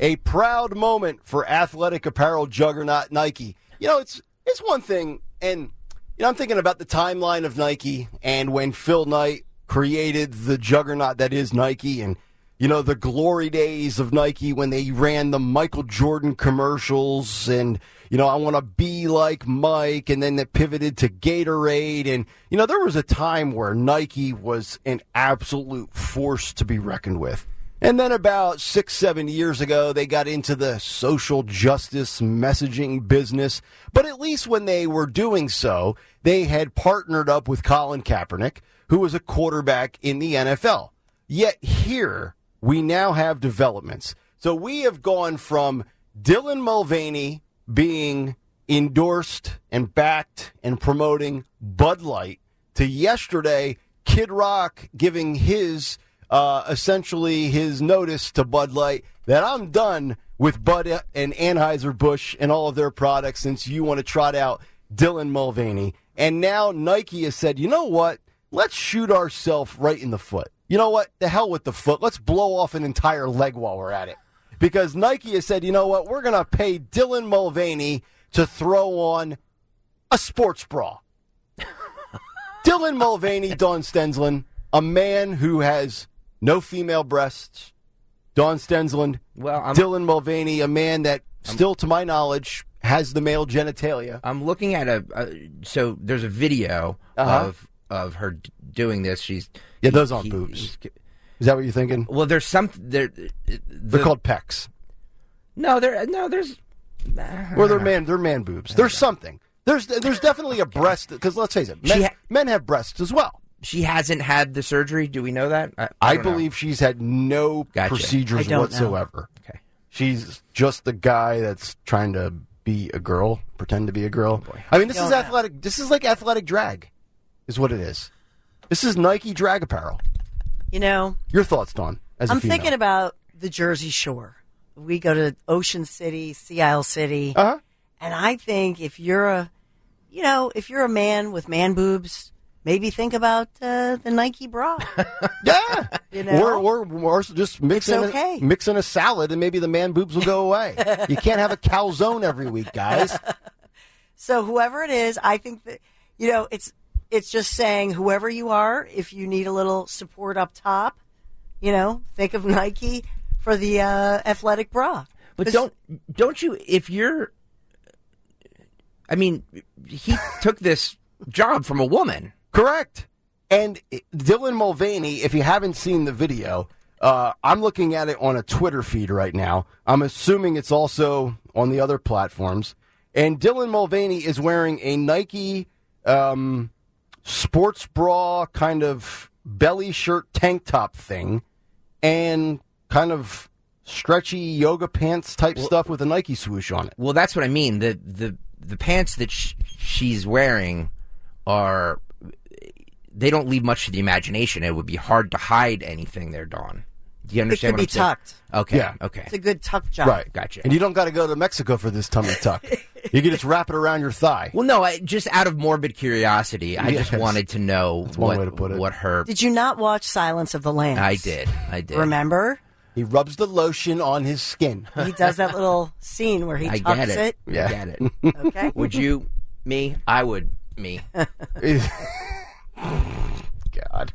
A proud moment for athletic apparel juggernaut Nike. You know, it's one thing, and I'm thinking about the timeline of Nike and when Phil Knight created the juggernaut that is Nike, and the glory days of Nike when they ran the Michael Jordan commercials, and I want to be like Mike, and then it pivoted to Gatorade, and there was a time where Nike was an absolute force to be reckoned with. And then about 6-7 years ago, they got into the social justice messaging business. But at least when they were doing so, they had partnered up with Colin Kaepernick, who was a quarterback in the NFL. Yet here, we now have developments. So we have gone from Dylan Mulvaney being endorsed and backed and promoting Bud Light to yesterday, Kid Rock giving his essentially his notice to Bud Light that I'm done with Bud and Anheuser-Busch and all of their products since you want to trot out Dylan Mulvaney. And now Nike has said, you know what? Let's shoot ourselves right in the foot. You know what? The hell with the foot. Let's blow off an entire leg while we're at it. Because Nike has said, you know what? We're going to pay Dylan Mulvaney to throw on a sports bra. Dylan Mulvaney, Dawn Stensland, a man who has no female breasts. Dawn Stensland, Dylan Mulvaney, a man that still, to my knowledge, has the male genitalia. I'm looking at so there's a video of her doing this. Those aren't boobs. Is that what you're thinking? Well, there's some. They're called pecs. No, there's. Or they're man boobs. There's something. There's definitely a breast, because let's face it, men have breasts as well. She hasn't had the surgery. Do we know that? I believe she's had no procedures whatsoever. Okay. She's just the guy that's trying to be a girl, pretend to be a girl. Oh, I mean, this is athletic. This is like athletic drag, is what it is. This is Nike drag apparel. Your thoughts, Dawn? I'm thinking about the Jersey Shore. We go to Ocean City, Sea Isle City, and I think if you're a man with man boobs, maybe think about the Nike bra. Yeah, or just mix in a salad, and maybe the man boobs will go away. You can't have a calzone every week, guys. So whoever it is, I think that it's just saying whoever you are, if you need a little support up top, think of Nike for the athletic bra. But don't you, if you're, I mean, he took this job from a woman. Correct. And Dylan Mulvaney, if you haven't seen the video, I'm looking at it on a Twitter feed right now. I'm assuming it's also on the other platforms. And Dylan Mulvaney is wearing a Nike sports bra kind of belly shirt tank top thing and kind of stretchy yoga pants type stuff with a Nike swoosh on it. Well, that's what I mean. The pants that she's wearing they don't leave much to the imagination. It would be hard to hide anything there, Dawn. Do you understand? It could be tucked. Okay. Yeah. Okay. It's a good tuck job. Right. Gotcha. And you don't got to go to Mexico for this tummy tuck. You can just wrap it around your thigh. Well, no, just out of morbid curiosity, I just wanted to know what her... Did you not watch Silence of the Lambs? I did. Remember? He rubs the lotion on his skin. He does that little scene where he tucks it. Yeah. I get it. Okay. Would you? Me? I would. Me. God.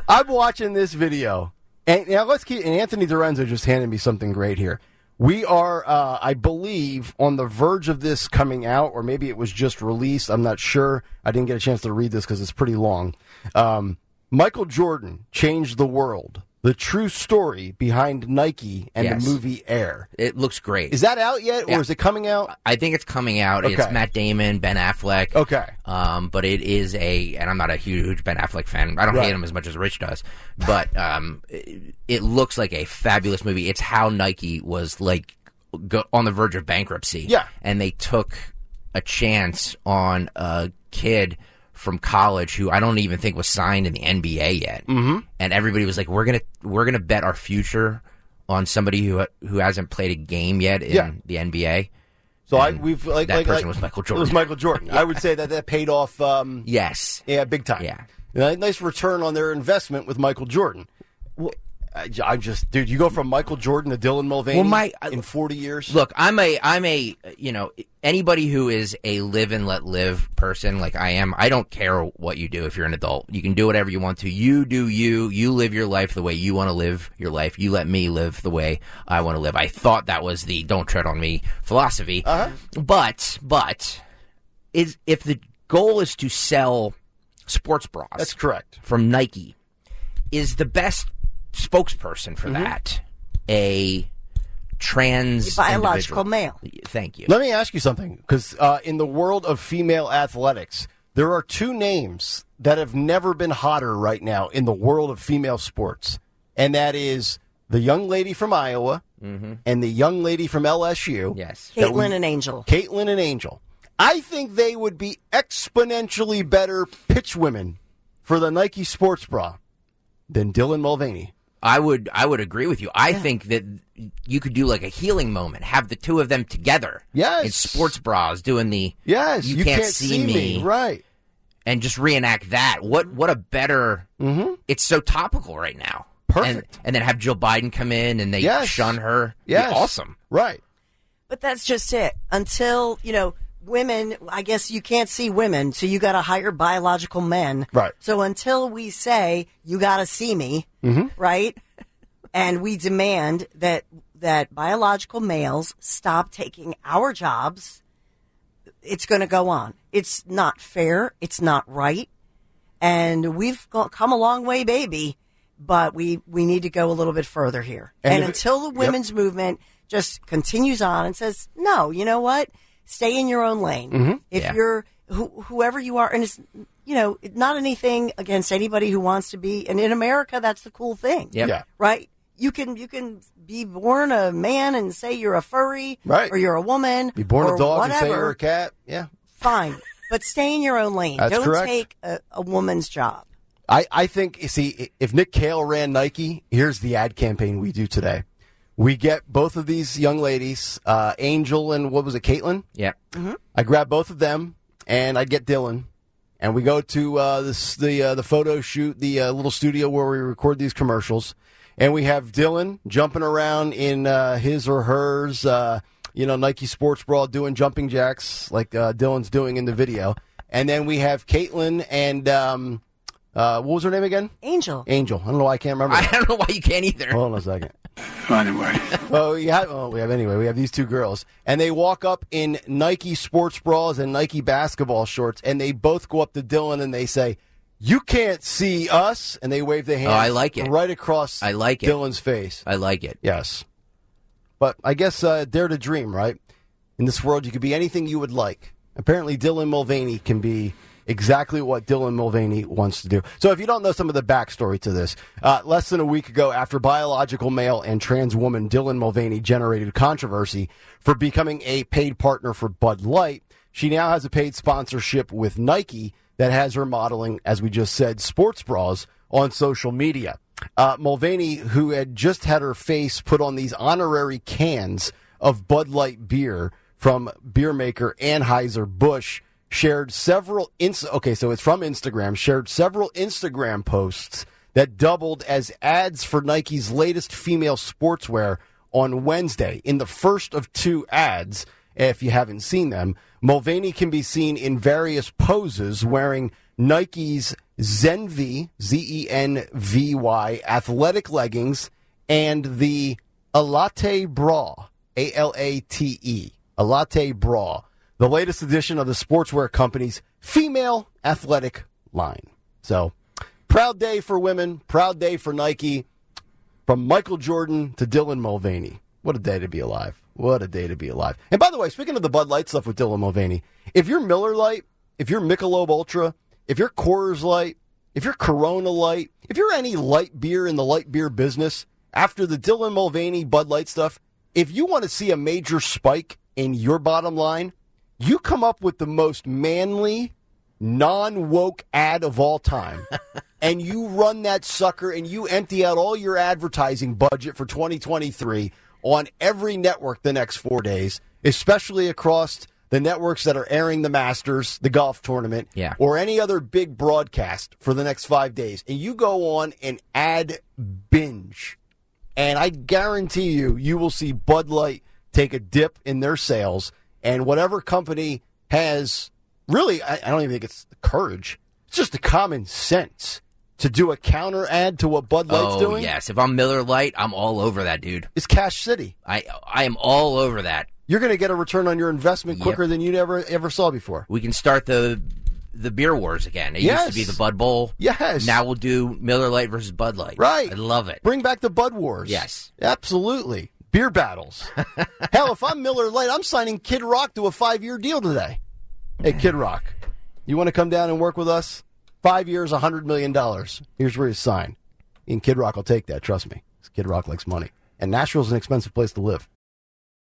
I'm watching this video. And now and Anthony Dorenzo just handed me something great here. We are, I believe, on the verge of this coming out, or maybe it was just released. I'm not sure. I didn't get a chance to read this because it's pretty long. Michael Jordan changed the world. The true story behind Nike and the movie Air. It looks great. Is that out yet, or is it coming out? I think it's coming out. Okay. It's Matt Damon, Ben Affleck. Okay. But it is and I'm not a huge Ben Affleck fan. I don't hate him as much as Rich does. But it looks like a fabulous movie. It's how Nike was on the verge of bankruptcy. Yeah. And they took a chance on a kid from college who I don't even think was signed in the NBA yet. Mm-hmm. And everybody was like, we're gonna bet our future on somebody who hasn't played a game yet in the NBA. So that person was Michael Jordan. It was Michael Jordan. I would say that paid off. Yes. Yeah, big time. Yeah. Nice return on their investment with Michael Jordan. Well, I'm just, dude. You go from Michael Jordan to Dylan Mulvaney in 40 years. Look, I'm a anybody who is a live and let live person like I am. I don't care what you do if you're an adult. You can do whatever you want to. You do you. You live your life the way you want to live your life. You let me live the way I want to live. I thought that was the "don't tread on me" philosophy. But if the goal is to sell sports bras, that's correct. From Nike, is the best spokesperson for that a trans biological individual. male. Thank you. Let me ask you something, because in the world of female athletics, there are two names that have never been hotter right now in the world of female sports, and that is the young lady from Iowa and the young lady from LSU. Yes, Caitlin and Angel. Caitlin and Angel. I think they would be exponentially better pitch women for the Nike sports bra than Dylan Mulvaney. I would agree with you. I think that you could do like a healing moment, have the two of them together. Yes. In sports bras doing the you can't see me. Right. And just reenact that. What a better it's so topical right now. Perfect. And then have Jill Biden come in and they shun her. Yes. Awesome. Right. But that's just it. Until, women, I guess you can't see women, so you got to hire biological men. Right. So until we say, you got to see me, right? And we demand that biological males stop taking our jobs, it's going to go on. It's not fair. It's not right. And we've come a long way, baby, but we need to go a little bit further here. And until the women's movement just continues on and says, no, you know what? Stay in your own lane. If you're whoever you are, and it's not anything against anybody who wants to be. And in America, that's the cool thing, right? You can be born a man and say you're a furry, right? Or you're a woman, be born or a dog whatever. And say you're a cat. Yeah, fine, but stay in your own lane. That's Don't correct. take a woman's job. I think. See, if Nick Kayal ran Nike, here's the ad campaign we do today. We get both of these young ladies, Angel and what was it, Caitlin? Yeah. I grab both of them, and I get Dylan, and we go to the photo shoot, the little studio where we record these commercials, and we have Dylan jumping around in his or hers, Nike sports bra, doing jumping jacks like Dylan's doing in the video, and then we have Caitlin and what was her name again? Angel. I don't know why I can't remember. I don't know why you can't either. Hold on a second. Anyway. We have these two girls, and they walk up in Nike sports bras and Nike basketball shorts, and they both go up to Dylan and they say, "You can't see us," and they wave their hands. Oh, I like it. Right across Dylan's face. I like it. Yes. But I guess dare to dream, right? In this world, you could be anything you would like. Apparently, Dylan Mulvaney can be exactly what Dylan Mulvaney wants to do. So if you don't know some of the backstory to this, less than a week ago, after biological male and trans woman Dylan Mulvaney generated controversy for becoming a paid partner for Bud Light, she now has a paid sponsorship with Nike that has her modeling, as we just said, sports bras on social media. Mulvaney, who had just had her face put on these honorary cans of Bud Light beer from beer maker Anheuser-Busch, shared several so it's from Instagram, shared several Instagram posts that doubled as ads for Nike's latest female sportswear on Wednesday. In the first of two ads, if you haven't seen them, Mulvaney can be seen in various poses wearing Nike's Zenvy, Zenvy athletic leggings and the Alate bra, Alate, Alate bra, the latest edition of the sportswear company's female athletic line. So, proud day for women, proud day for Nike, from Michael Jordan to Dylan Mulvaney. What a day to be alive. What a day to be alive. And by the way, speaking of the Bud Light stuff with Dylan Mulvaney, if you're Miller Lite, if you're Michelob Ultra, if you're Coors Light, if you're Corona Light, if you're any light beer in the light beer business, after the Dylan Mulvaney Bud Light stuff, if you want to see a major spike in your bottom line, you come up with the most manly, non-woke ad of all time, and you run that sucker and you empty out all your advertising budget for 2023 on every network the next 4 days, especially across the networks that are airing the Masters, the golf tournament, or any other big broadcast for the next 5 days. And you go on an ad binge And I guarantee you will see Bud Light take a dip in their sales. And whatever company has, really, I don't even think it's the courage. It's just the common sense to do a counter ad to what Bud Light's doing. Yes. If I'm Miller Lite, I'm all over that, dude. It's Cash City. I am all over that. You're going to get a return on your investment quicker than you ever saw before. We can start the beer wars again. It used to be the Bud Bowl. Yes. Now we'll do Miller Lite versus Bud Light. Right. I love it. Bring back the Bud Wars. Yes. Absolutely. Beer battles. Hell, if I'm Miller Lite, I'm signing Kid Rock to a 5-year deal today. Hey, Kid Rock, you want to come down and work with us? 5 years, $100 million. Here's where you sign. And Kid Rock will take that, trust me. Kid Rock likes money. And Nashville's an expensive place to live.